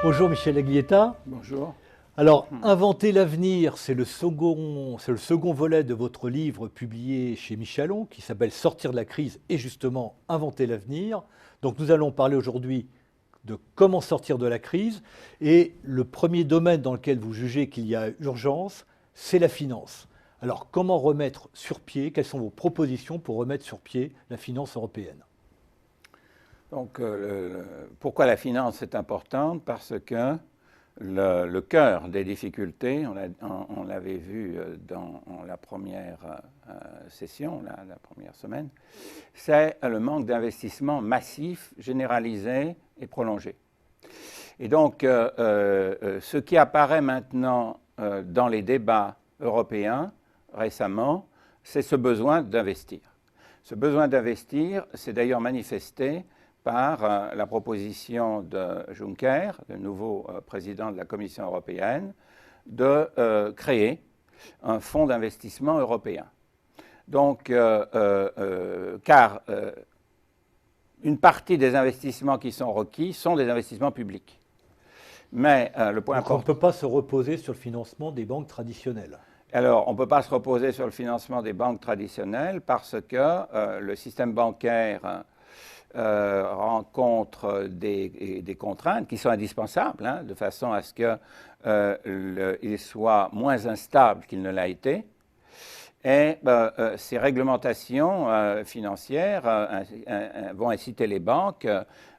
Bonjour Michel Aglietta. Bonjour. Alors, Inventer l'avenir, c'est le second volet de votre livre publié chez Michelon qui s'appelle Sortir de la crise et justement Inventer l'avenir. Donc nous allons parler aujourd'hui de comment sortir de la crise et le premier domaine dans lequel vous jugez qu'il y a urgence, c'est la finance. Alors comment remettre sur pied, quelles sont vos propositions pour remettre sur pied la finance européenne? Donc, pourquoi la finance est importante? Parce que le cœur des difficultés, on l'avait vu dans la première session, la première semaine, c'est le manque d'investissement massif, généralisé et prolongé. Et donc, ce qui apparaît maintenant dans les débats européens récemment, c'est ce besoin d'investir. Ce besoin d'investir s'est d'ailleurs manifesté par la proposition de Juncker, le nouveau président de la Commission européenne, de créer un fonds d'investissement européen. Donc, car une partie des investissements qui sont requis sont des investissements publics. Mais le point important... On ne peut pas se reposer sur le financement des banques traditionnelles. Alors, on ne peut pas se reposer sur le financement des banques traditionnelles parce que le système bancaire rencontre des contraintes qui sont indispensables, hein, de façon à ce qu'il soit moins instable qu'il ne l'a été. Et ces réglementations financières vont inciter les banques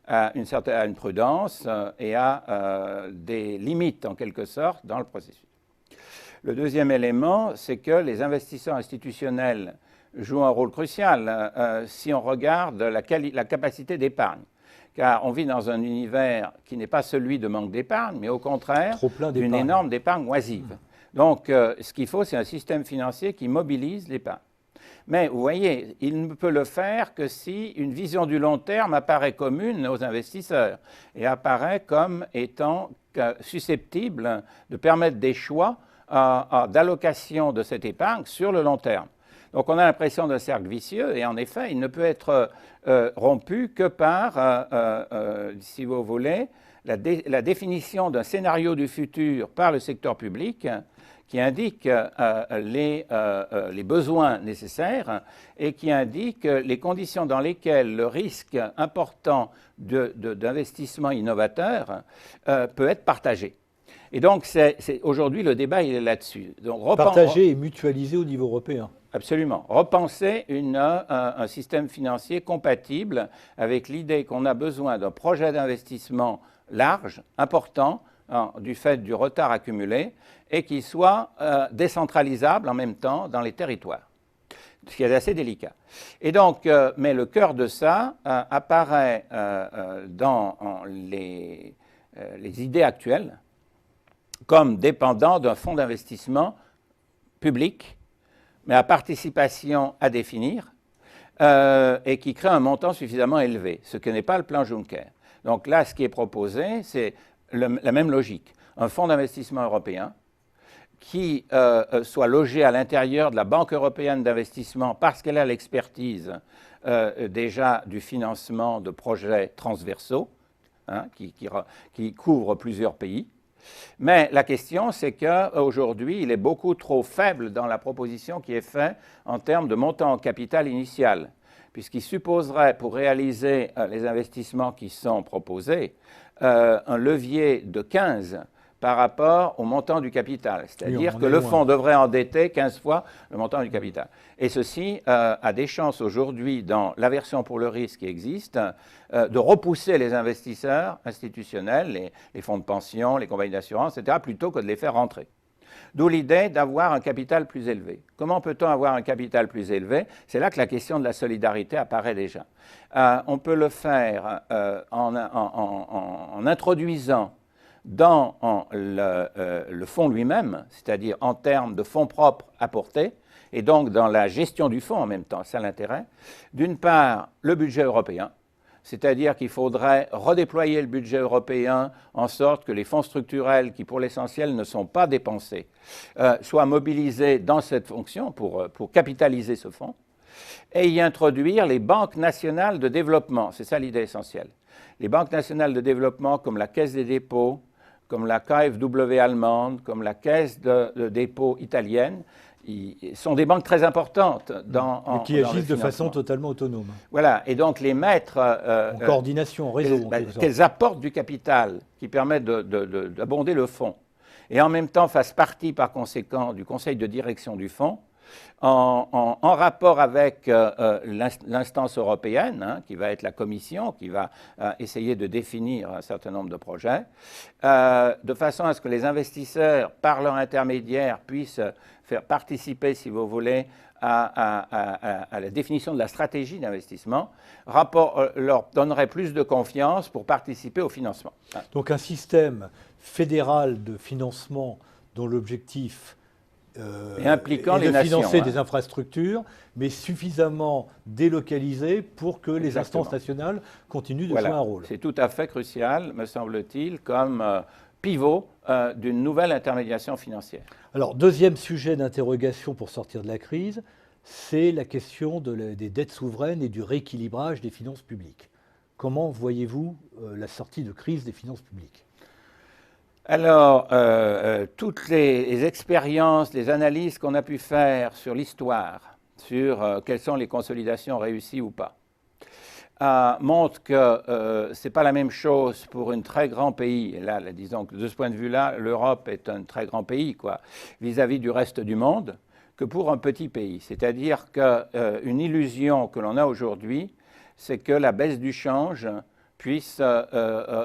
à une prudence et à des limites, en quelque sorte, dans le processus. Le deuxième élément, c'est que les investisseurs institutionnels jouent un rôle crucial si on regarde la capacité d'épargne. Car on vit dans un univers qui n'est pas celui de manque d'épargne, mais au contraire d'une énorme d'épargne oisive. Donc ce qu'il faut, c'est un système financier qui mobilise l'épargne. Mais vous voyez, il ne peut le faire que si une vision du long terme apparaît commune aux investisseurs et apparaît comme étant susceptible de permettre des choix d'allocation de cette épargne sur le long terme. Donc on a l'impression d'un cercle vicieux et en effet, il ne peut être rompu que par, si vous voulez, la définition d'un scénario du futur par le secteur public qui indique les besoins nécessaires et qui indique les conditions dans lesquelles le risque important d'investissement innovateur peut être partagé. Et donc, aujourd'hui, le débat, il est là-dessus. Partager et mutualiser au niveau européen. Absolument. Repenser un système financier compatible avec l'idée qu'on a besoin d'un projet d'investissement large, important, du fait du retard accumulé, et qui soit décentralisable en même temps dans les territoires, ce qui est assez délicat. Et donc, mais le cœur de ça apparaît dans les idées actuelles comme dépendant d'un fonds d'investissement public, mais à participation à définir, et qui crée un montant suffisamment élevé, ce que n'est pas le plan Juncker. Donc là, ce qui est proposé, c'est la même logique. Un fonds d'investissement européen qui soit logé à l'intérieur de la Banque européenne d'investissement parce qu'elle a l'expertise déjà du financement de projets transversaux, hein, qui couvrent plusieurs pays. Mais la question, c'est qu'aujourd'hui, il est beaucoup trop faible dans la proposition qui est faite en termes de montant en capital initial, puisqu'il supposerait, pour réaliser les investissements qui sont proposés, un levier de 15 par rapport au montant du capital. C'est-à-dire que le fonds devrait endetter 15 fois le montant du capital. Et ceci a des chances aujourd'hui, dans l'aversion pour le risque qui existe, de repousser les investisseurs institutionnels, les fonds de pension, les compagnies d'assurance, etc., plutôt que de les faire rentrer. D'où l'idée d'avoir un capital plus élevé. Comment peut-on avoir un capital plus élevé? C'est là que la question de la solidarité apparaît déjà. On peut le faire en introduisant dans le fonds lui-même, c'est-à-dire en termes de fonds propres apportés, et donc dans la gestion du fonds en même temps, c'est l'intérêt. D'une part, le budget européen, c'est-à-dire qu'il faudrait redéployer le budget européen en sorte que les fonds structurels, qui pour l'essentiel ne sont pas dépensés, soient mobilisés dans cette fonction pour capitaliser ce fonds, et y introduire les banques nationales de développement. C'est ça l'idée essentielle. Les banques nationales de développement comme la Caisse des dépôts, comme la KfW allemande, comme la Caisse de dépôt italienne, sont des banques très importantes mais qui agissent de façon totalement autonome. Voilà, et donc les mettre en coordination, en réseau. Qu'elles apportent du capital qui permet d'abonder le fonds, et en même temps fassent partie par conséquent du conseil de direction du fonds, en rapport avec l'instance européenne, hein, qui va être la commission, qui va essayer de définir un certain nombre de projets, de façon à ce que les investisseurs, par leur intermédiaire, puissent faire participer, si vous voulez, à la définition de la stratégie d'investissement, leur donnerait plus de confiance pour participer au financement. Donc un système fédéral de financement dont l'objectif et impliquant les nations, financer des infrastructures, mais suffisamment délocalisées pour que les instances nationales continuent de jouer un rôle. C'est tout à fait crucial, me semble-t-il, comme pivot d'une nouvelle intermédiation financière. Alors, deuxième sujet d'interrogation pour sortir de la crise, c'est la question des dettes souveraines et du rééquilibrage des finances publiques. Comment voyez-vous la sortie de crise des finances publiques ? Alors, toutes les expériences, les analyses qu'on a pu faire sur l'histoire, sur quelles sont les consolidations réussies ou pas, montrent que ce n'est pas la même chose pour un très grand pays. Et là, disons que de ce point de vue-là, l'Europe est un très grand pays, vis-à-vis du reste du monde, que pour un petit pays. C'est-à-dire qu'une illusion que l'on a aujourd'hui, c'est que la baisse du change puisse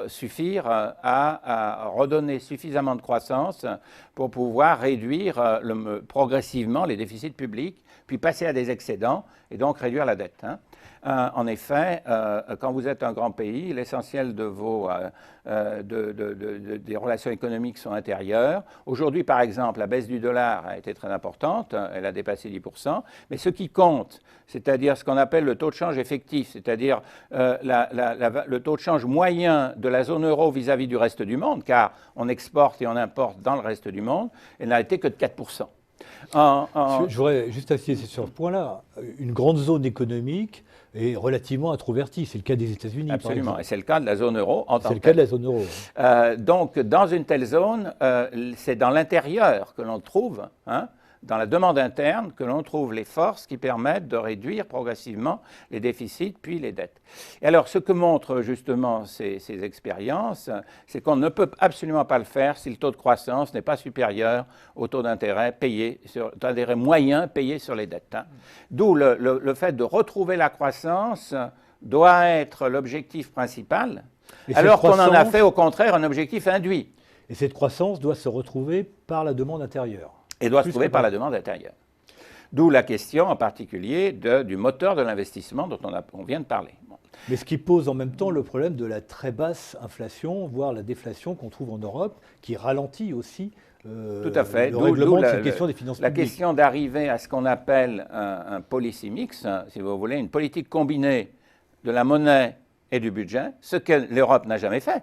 suffire à redonner suffisamment de croissance pour pouvoir réduire progressivement les déficits publics, puis passer à des excédents et donc réduire la dette. Hein. En effet, quand vous êtes un grand pays, l'essentiel de des relations économiques sont intérieures. Aujourd'hui, par exemple, la baisse du dollar a été très importante, elle a dépassé 10%, mais ce qui compte, c'est-à-dire ce qu'on appelle le taux de change effectif, c'est-à-dire le taux de change moyen de la zone euro vis-à-vis du reste du monde, car on exporte et on importe dans le reste du monde, elle n'a été que de 4%. Je voudrais juste insister sur ce point-là. Une grande zone économique est relativement introvertie. C'est le cas des États-Unis. Absolument, et c'est le cas de la zone euro en tant que C'est le cas de la zone euro. Donc, dans une telle zone, c'est dans l'intérieur que l'on trouve, hein, dans la demande interne, que l'on trouve les forces qui permettent de réduire progressivement les déficits puis les dettes. Et alors, ce que montrent justement ces expériences, c'est qu'on ne peut absolument pas le faire si le taux de croissance n'est pas supérieur au taux d'intérêt moyen payé sur les dettes. Hein. D'où le fait de retrouver la croissance doit être l'objectif principal, alors qu'on en a fait au contraire un objectif induit. Et cette croissance doit se retrouver par la demande intérieure. Et doit se trouver par la demande intérieure. D'où la question en particulier du moteur de l'investissement dont on vient de parler. Bon. Mais ce qui pose en même temps le problème de la très basse inflation, voire la déflation qu'on trouve en Europe, qui ralentit aussi tout à fait. le règlement de cette question des finances publiques. La question d'arriver à ce qu'on appelle un policy mix, si vous voulez, une politique combinée de la monnaie et du budget, ce que l'Europe n'a jamais fait.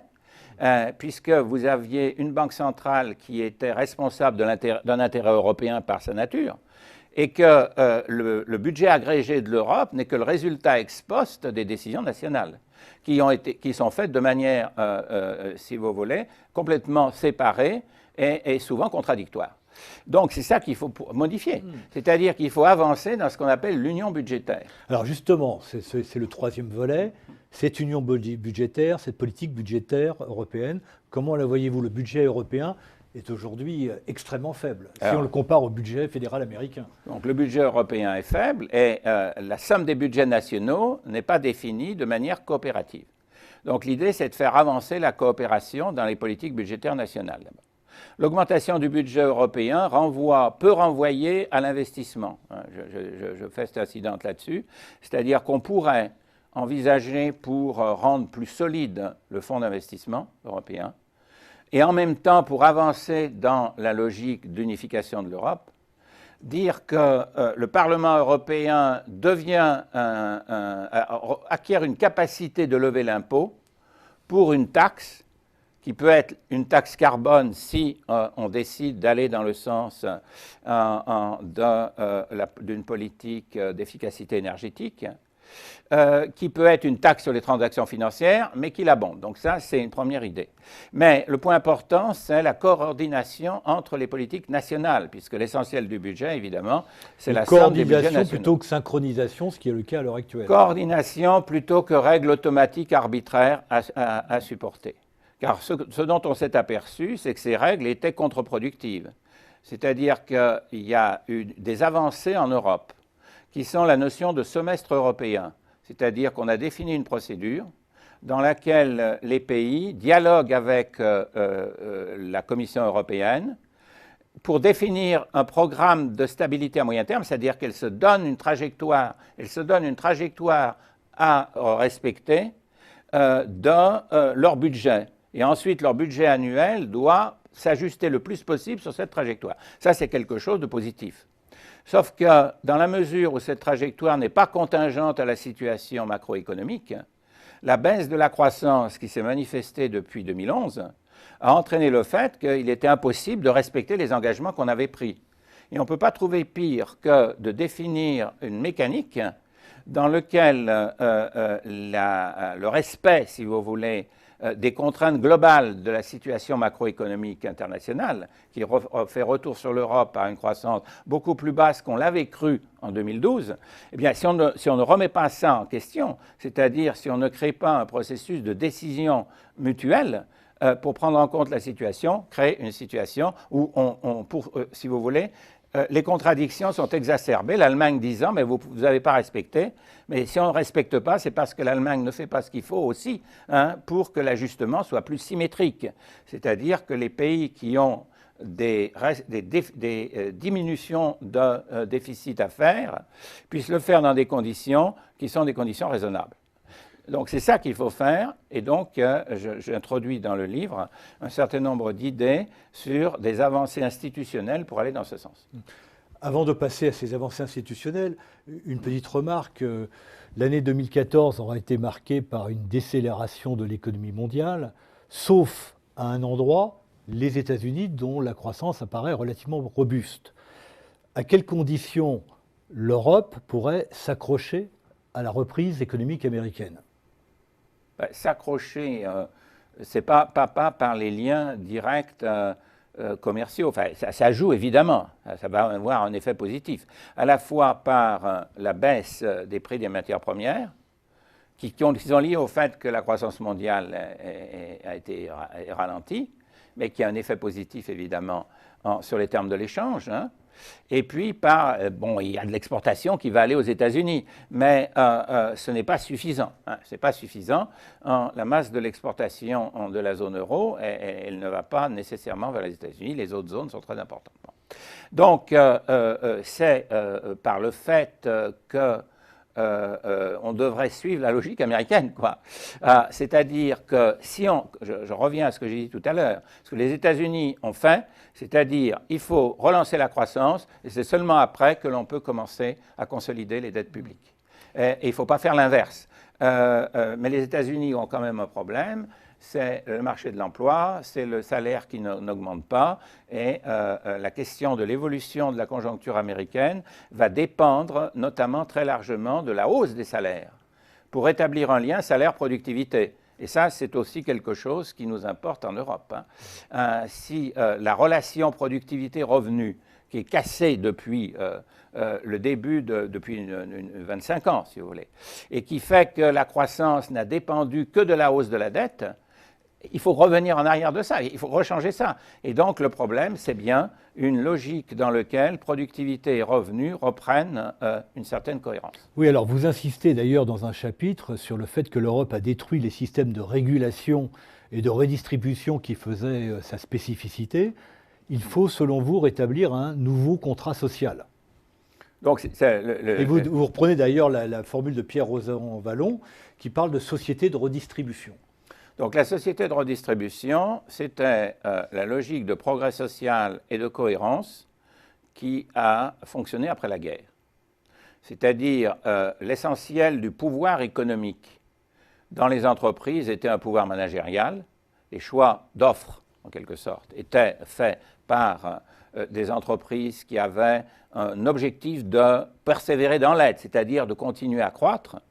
Puisque vous aviez une banque centrale qui était responsable d'un intérêt européen par sa nature, et que le budget agrégé de l'Europe n'est que le résultat ex post des décisions nationales, qui sont faites de manière, si vous voulez, complètement séparée et souvent contradictoire. Donc c'est ça qu'il faut modifier, c'est-à-dire qu'il faut avancer dans ce qu'on appelle l'union budgétaire. Alors justement, c'est le troisième volet, cette union budgétaire, cette politique budgétaire européenne, comment la voyez-vous? Le budget européen est aujourd'hui extrêmement faible, si on le compare au budget fédéral américain. Donc le budget européen est faible et la somme des budgets nationaux n'est pas définie de manière coopérative. Donc l'idée, c'est de faire avancer la coopération dans les politiques budgétaires nationales. L'augmentation du budget européen peut renvoyer à l'investissement. Je fais cet incident là-dessus. C'est-à-dire qu'on pourrait envisager pour rendre plus solide le fonds d'investissement européen et en même temps pour avancer dans la logique d'unification de l'Europe, dire que le Parlement européen acquiert une capacité de lever l'impôt pour une taxe qui peut être une taxe carbone si on décide d'aller dans le sens d'une politique d'efficacité énergétique, qui peut être une taxe sur les transactions financières, mais qui l'abonde. Donc ça, c'est une première idée. Mais le point important, c'est la coordination entre les politiques nationales, puisque l'essentiel du budget, évidemment, c'est la somme des budgets nationaux. Coordination plutôt que synchronisation, ce qui est le cas à l'heure actuelle. Coordination plutôt que règles automatiques arbitraires à supporter. Car ce dont on s'est aperçu, c'est que ces règles étaient contre-productives. C'est-à-dire qu'il y a eu des avancées en Europe, qui sont la notion de semestre européen. C'est-à-dire qu'on a défini une procédure dans laquelle les pays dialoguent avec la Commission européenne pour définir un programme de stabilité à moyen terme, c'est-à-dire qu'elle se donne une trajectoire, à respecter dans leur budget. Et ensuite, leur budget annuel doit s'ajuster le plus possible sur cette trajectoire. Ça, c'est quelque chose de positif. Sauf que dans la mesure où cette trajectoire n'est pas contingente à la situation macroéconomique, la baisse de la croissance qui s'est manifestée depuis 2011 a entraîné le fait qu'il était impossible de respecter les engagements qu'on avait pris. Et on ne peut pas trouver pire que de définir une mécanique dans laquelle le respect, si vous voulez, des contraintes globales de la situation macroéconomique internationale, qui fait retour sur l'Europe à une croissance beaucoup plus basse qu'on l'avait cru en 2012, eh bien, si on ne remet pas ça en question, c'est-à-dire si on ne crée pas un processus de décision mutuelle pour prendre en compte la situation, créer une situation où, si vous voulez, les contradictions sont exacerbées. L'Allemagne disant, mais vous n'avez pas respecté. Mais si on ne respecte pas, c'est parce que l'Allemagne ne fait pas ce qu'il faut aussi pour que l'ajustement soit plus symétrique. C'est-à-dire que les pays qui ont des diminutions de déficit à faire puissent le faire dans des conditions qui sont des conditions raisonnables. Donc c'est ça qu'il faut faire, et donc j'introduis dans le livre un certain nombre d'idées sur des avancées institutionnelles pour aller dans ce sens. Avant de passer à ces avancées institutionnelles, une petite remarque. L'année 2014 aura été marquée par une décélération de l'économie mondiale, sauf à un endroit, les États-Unis, dont la croissance apparaît relativement robuste. À quelles conditions l'Europe pourrait s'accrocher à la reprise économique américaine ? S'accrocher, c'est pas par les liens directs commerciaux. Enfin, ça joue évidemment, ça va avoir un effet positif, à la fois par la baisse des prix des matières premières, qui sont liés au fait que la croissance mondiale a été ralentie, mais qui a un effet positif évidemment sur les termes de l'échange. Et puis, il y a de l'exportation qui va aller aux États-Unis, mais ce n'est pas suffisant. Ce n'est pas suffisant. La masse de l'exportation de la zone euro, elle ne va pas nécessairement vers les États-Unis. Les autres zones sont très importantes. Donc, c'est par le fait que on devrait suivre la logique américaine, quoi. C'est-à-dire que si je reviens à ce que j'ai dit tout à l'heure, ce que les États-Unis ont fait, c'est-à-dire il faut relancer la croissance, et c'est seulement après que l'on peut commencer à consolider les dettes publiques. Et il ne faut pas faire l'inverse. Mais les États-Unis ont quand même un problème. C'est le marché de l'emploi, c'est le salaire qui n'augmente pas, et la question de l'évolution de la conjoncture américaine va dépendre notamment très largement de la hausse des salaires, pour établir un lien salaire-productivité. Et ça, c'est aussi quelque chose qui nous importe en Europe. Si la relation productivité-revenu, qui est cassée depuis le début, depuis 25 ans, si vous voulez, et qui fait que la croissance n'a dépendu que de la hausse de la dette, il faut revenir en arrière de ça, il faut rechanger ça. Et donc le problème, c'est bien une logique dans laquelle productivité et revenus reprennent une certaine cohérence. Oui, alors vous insistez d'ailleurs dans un chapitre sur le fait que l'Europe a détruit les systèmes de régulation et de redistribution qui faisaient sa spécificité. Il faut, selon vous, rétablir un nouveau contrat social. Donc, et vous reprenez d'ailleurs la formule de Pierre Rosanvallon qui parle de société de redistribution. Donc la société de redistribution, c'était la logique de progrès social et de cohérence qui a fonctionné après la guerre. C'est-à-dire l'essentiel du pouvoir économique dans les entreprises était un pouvoir managérial. Les choix d'offres, en quelque sorte, étaient faits par des entreprises qui avaient un objectif de persévérer dans l'aide, c'est-à-dire de continuer à croître,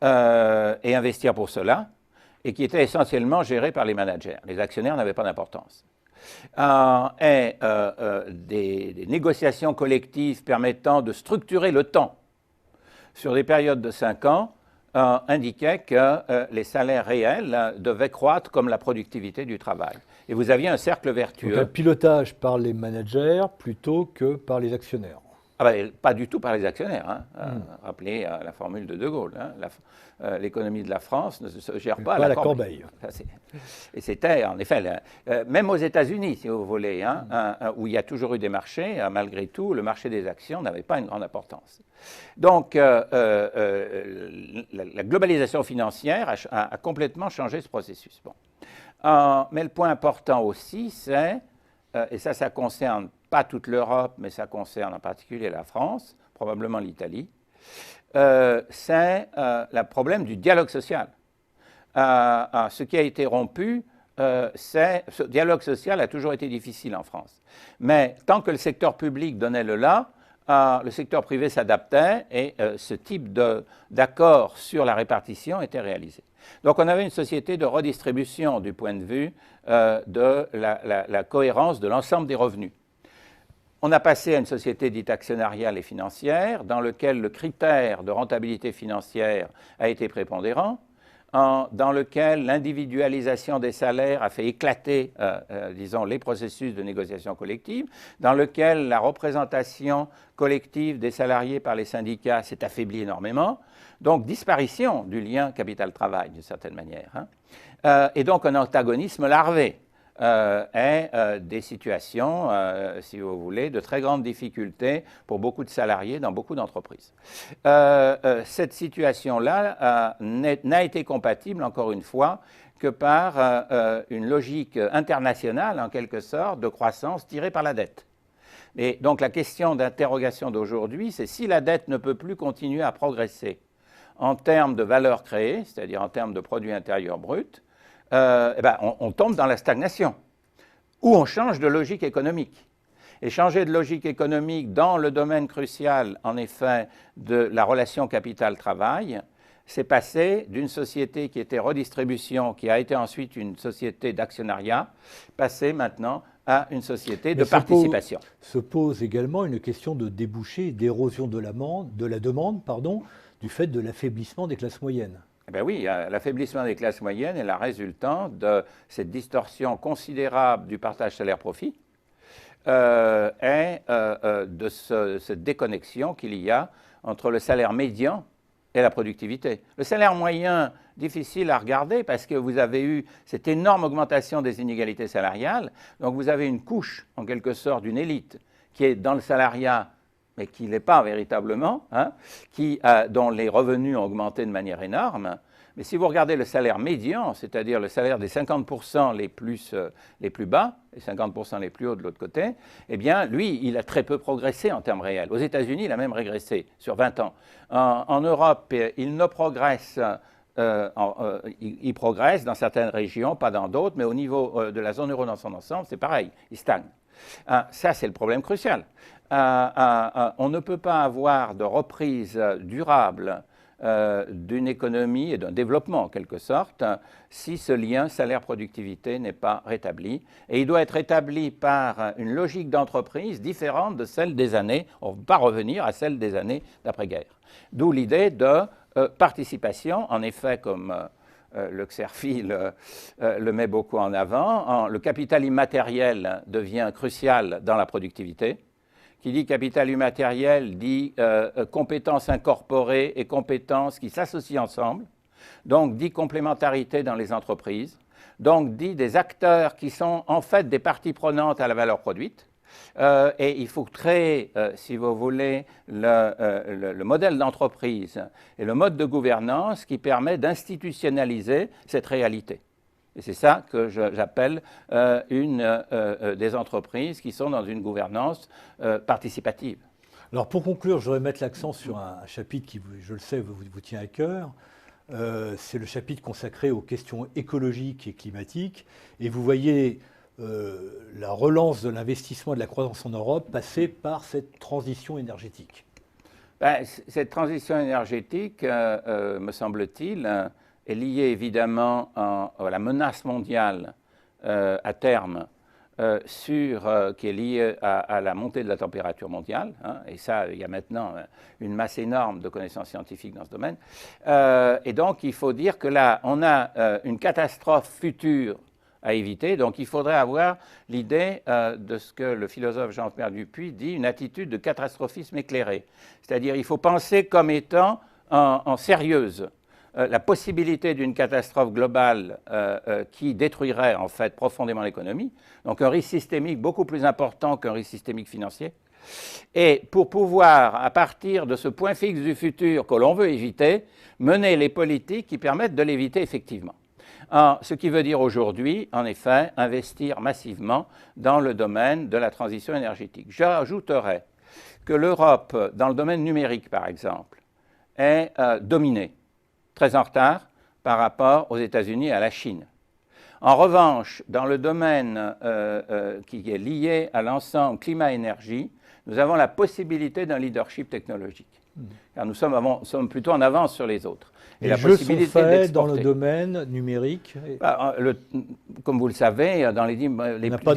et investir pour cela, et qui était essentiellement géré par les managers. Les actionnaires n'avaient pas d'importance. Des négociations collectives permettant de structurer le temps sur des périodes de 5 ans indiquaient que les salaires réels devaient croître comme la productivité du travail. Et vous aviez un cercle vertueux. Donc un pilotage par les managers plutôt que par les actionnaires. Ah ben, pas du tout par les actionnaires. Hein. Rappelez la formule de De Gaulle. Hein. L'économie de la France ne se gère pas à la corbeille. Et c'était, en effet, même aux États-Unis, si vous voulez, hein, où il y a toujours eu des marchés, malgré tout, le marché des actions n'avait pas une grande importance. Donc, la globalisation financière a complètement changé ce processus. Bon. Mais le point important aussi, c'est, et ça concerne pas toute l'Europe, mais ça concerne en particulier la France, probablement l'Italie, c'est le problème du dialogue social. Ce qui a été rompu, ce dialogue social a toujours été difficile en France. Mais tant que le secteur public donnait le là, le secteur privé s'adaptait et ce type d'accord sur la répartition était réalisé. Donc on avait une société de redistribution du point de vue de la cohérence de l'ensemble des revenus. On a passé à une société dite actionnariale et financière, dans laquelle le critère de rentabilité financière a été prépondérant, dans lequel l'individualisation des salaires a fait éclater, disons, les processus de négociation collective, dans lequel la représentation collective des salariés par les syndicats s'est affaiblie énormément, donc disparition du lien capital-travail d'une certaine manière, hein, et donc un antagonisme larvé. Et des situations, si vous voulez, de très grandes difficultés pour beaucoup de salariés dans beaucoup d'entreprises. Cette situation-là n'a été compatible, encore une fois, que par une logique internationale, en quelque sorte, de croissance tirée par la dette. Et donc la question d'interrogation d'aujourd'hui, c'est si la dette ne peut plus continuer à progresser en termes de valeur créée, c'est-à-dire en termes de produit intérieur brut, on tombe dans la stagnation, ou on change de logique économique. Et changer de logique économique dans le domaine crucial, en effet, de la relation capital-travail, c'est passer d'une société qui était redistribution, qui a été ensuite une société d'actionnariat, passer maintenant à une société de participation. Se pose également une question de débouché, d'érosion de la demande, du fait de l'affaiblissement des classes moyennes. Eh bien oui, l'affaiblissement des classes moyennes est la résultante de cette distorsion considérable du partage salaire-profit et de cette déconnexion qu'il y a entre le salaire médian et la productivité. Le salaire moyen, difficile à regarder parce que vous avez eu cette énorme augmentation des inégalités salariales. Donc vous avez une couche, en quelque sorte, d'une élite qui est dans le salariat, mais qui ne l'est pas véritablement, hein, dont les revenus ont augmenté de manière énorme. Mais si vous regardez le salaire médian, c'est-à-dire le salaire des 50% les plus bas et 50% les plus hauts de l'autre côté, eh bien, lui, il a très peu progressé en termes réels. Aux États-Unis, il a même régressé sur 20 ans. En Europe, il ne progresse, il progresse dans certaines régions, pas dans d'autres, mais au niveau de la zone euro dans son ensemble, c'est pareil, il stagne. Ça, c'est le problème crucial. On ne peut pas avoir de reprise durable d'une économie et d'un développement en quelque sorte si ce lien salaire-productivité n'est pas rétabli. Et il doit être rétabli par une logique d'entreprise différente de celle des années, on ne va pas revenir à celle des années d'après-guerre. D'où l'idée de participation, en effet, comme le Xerfi le met beaucoup en avant, le capital immatériel devient crucial dans la productivité. Qui dit capital immatériel dit compétences incorporées et compétences qui s'associent ensemble, donc dit complémentarité dans les entreprises, donc dit des acteurs qui sont en fait des parties prenantes à la valeur produite, et il faut créer, si vous voulez, le modèle d'entreprise et le mode de gouvernance qui permet d'institutionnaliser cette réalité. Et c'est ça que j'appelle des entreprises qui sont dans une gouvernance participative. Alors pour conclure, je voudrais mettre l'accent sur un chapitre qui, je le sais, vous tient à cœur. C'est le chapitre consacré aux questions écologiques et climatiques. Et vous voyez la relance de l'investissement et de la croissance en Europe passer par cette transition énergétique. Cette transition énergétique, me semble-t-il, est liée évidemment à la menace mondiale à terme qui est liée à la montée de la température mondiale. Hein, et ça, il y a maintenant une masse énorme de connaissances scientifiques dans ce domaine. Et donc, il faut dire que là, on a une catastrophe future à éviter. Donc, il faudrait avoir l'idée de ce que le philosophe Jean-Pierre Dupuy dit, une attitude de catastrophisme éclairé. C'est-à-dire, il faut penser comme étant en sérieuse la possibilité d'une catastrophe globale qui détruirait en fait profondément l'économie, donc un risque systémique beaucoup plus important qu'un risque systémique financier. Et pour pouvoir, à partir de ce point fixe du futur que l'on veut éviter, mener les politiques qui permettent de l'éviter effectivement. Ce qui veut dire aujourd'hui, en effet, investir massivement dans le domaine de la transition énergétique. J'ajouterais que l'Europe, dans le domaine numérique par exemple, est dominée, très en retard par rapport aux États-Unis et à la Chine. En revanche, dans le domaine qui est lié à l'ensemble climat-énergie, nous avons la possibilité d'un leadership technologique. Car nous sommes plutôt en avance sur les autres. Et la possibilité sont faits dans le domaine numérique comme vous le savez, dans les 10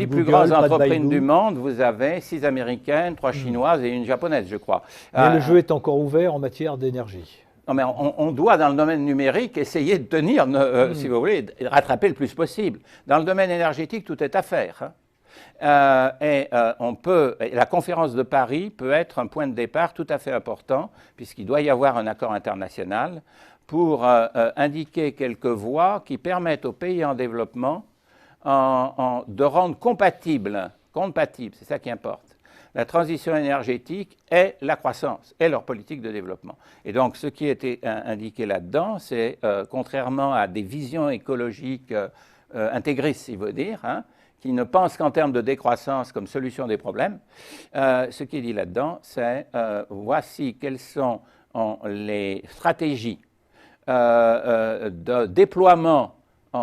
plus grandes entreprises du monde, vous avez 6 américaines, 3 chinoises et une japonaise, je crois. Mais le jeu est encore ouvert en matière d'énergie. Non, mais on doit, dans le domaine numérique, essayer de tenir, si vous voulez, de rattraper le plus possible. Dans le domaine énergétique, tout est à faire. Hein. La conférence de Paris peut être un point de départ tout à fait important, puisqu'il doit y avoir un accord international pour indiquer quelques voies qui permettent aux pays en développement de rendre compatible, c'est ça qui importe, la transition énergétique et la croissance et leur politique de développement. Et donc, ce qui était indiqué là-dedans, c'est, contrairement à des visions écologiques intégristes, si veut dire, hein, qui ne pensent qu'en termes de décroissance comme solution des problèmes, ce qui est dit là-dedans, c'est voici quelles sont les stratégies de déploiement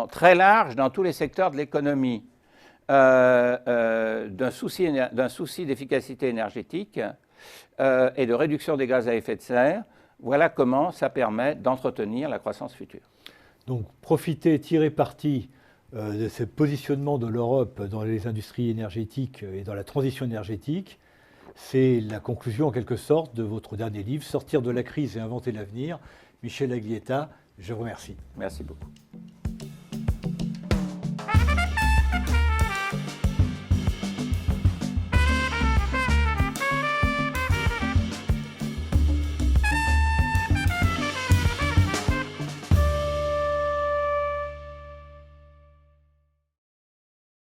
très large dans tous les secteurs de l'économie d'un souci d'efficacité énergétique et de réduction des gaz à effet de serre. Voilà comment ça permet d'entretenir la croissance future. Donc profiter, tirer parti de ce positionnement de l'Europe dans les industries énergétiques et dans la transition énergétique, c'est la conclusion en quelque sorte de votre dernier livre, Sortir de la crise et inventer l'avenir. Michel Aglietta, je vous remercie. Merci beaucoup.